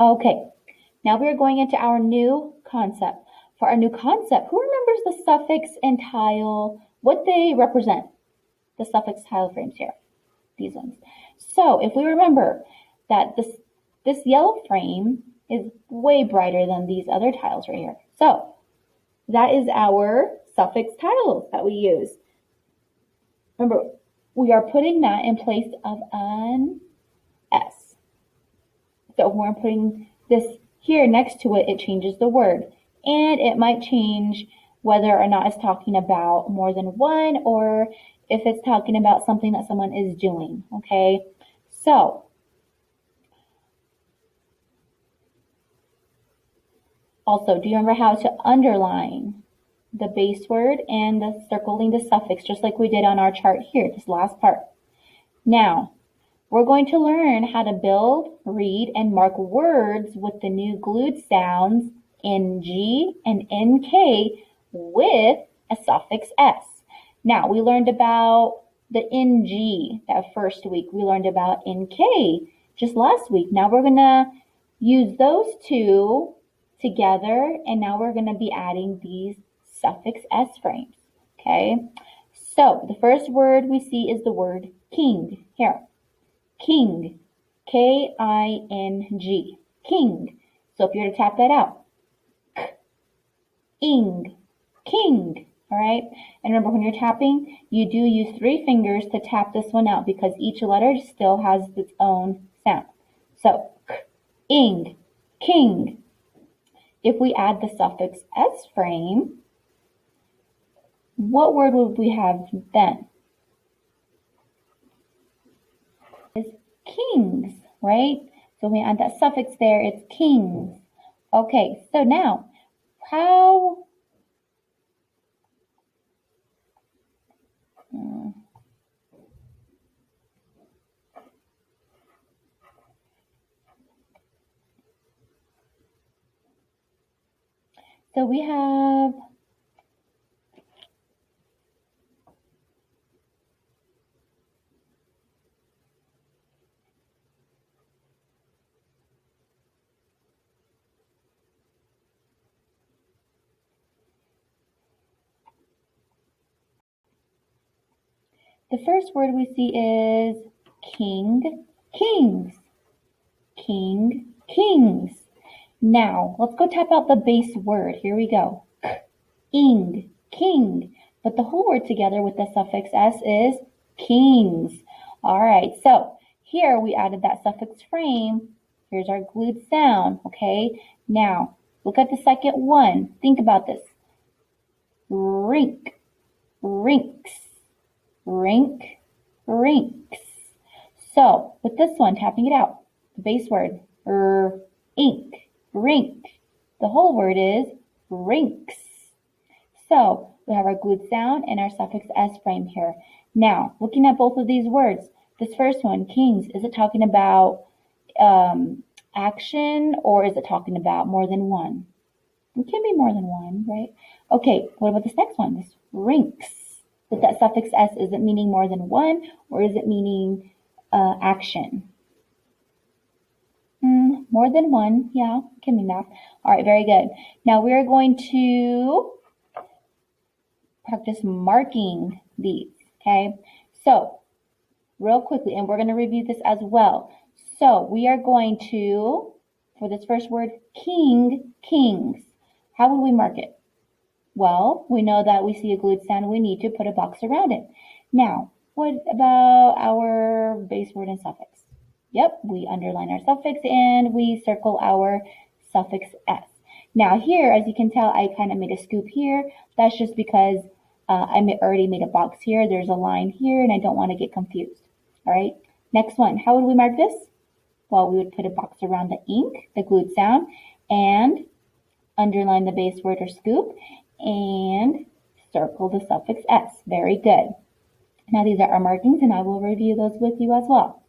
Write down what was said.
Okay, now we are going into our new concept. For our new concept, who remembers the suffix and tile, what they represent? The suffix tile frames here, these ones. So if we remember that this yellow frame is way brighter than these other tiles right here. So that is our suffix tiles that we use. Remember, we are putting that in place of an S. So when we're putting this here next to it, it changes the word. And it might change whether or not it's talking about more than one or if it's talking about something that someone is doing, okay? So, also, do you remember how to underline the base word and the circling the suffix, just like we did on our chart here, this last part? Now, we're going to learn how to build, read, and mark words with the new glued sounds NG and NK with a suffix S. Now, we learned about the NG that first week. We learned about NK just last week. Now we're going to use those two together, and now we're going to be adding these suffix S frames, okay? So the first word we see is the word king here. King, K-I-N-G, king. So if you were to tap that out, ing, king, all right? And remember, when you're tapping, you do use 3 fingers to tap this one out because each letter still has its own sound. So, ing, king. If we add the suffix S frame, what word would we have then? It's kings, right? So when we add that suffix there, it's kings. Okay, so now, how... So we have the first word we see is king, kings. King, kings. Now, let's go tap out the base word. Here we go. Ing, king. But the whole word together with the suffix S is kings. All right, so here we added that suffix frame. Here's our glued sound, okay? Now, look at the second one. Think about this. Rink, rinks, rink, rinks. So, with this one, tapping it out, the base word, ink, rink. The whole word is rinks. So we have our glued sound and our suffix S frame here. Now, looking at both of these words, this first one, kings, is it talking about action or is it talking about more than one? It can be more than one, right? Okay, what about this next one, this rinks? With that suffix S, is it meaning more than one or is it meaning action? More than one, yeah, can mean that. All right, very good. Now we are going to practice marking these, okay? So, real quickly, and we're going to review this as well. So, we are going to, for this first word, king, kings. How would we mark it? Well, we know that we see a glued sound, we need to put a box around it. Now, what about our base word and suffix? Yep, we underline our suffix and we circle our suffix S. Now here, as you can tell, I kind of made a scoop here. That's just because I already made a box here. There's a line here and I don't want to get confused. All right, next one. How would we mark this? Well, we would put a box around the ink, the glued sound, and underline the base word or scoop and circle the suffix S. Very good. Now these are our markings and I will review those with you as well.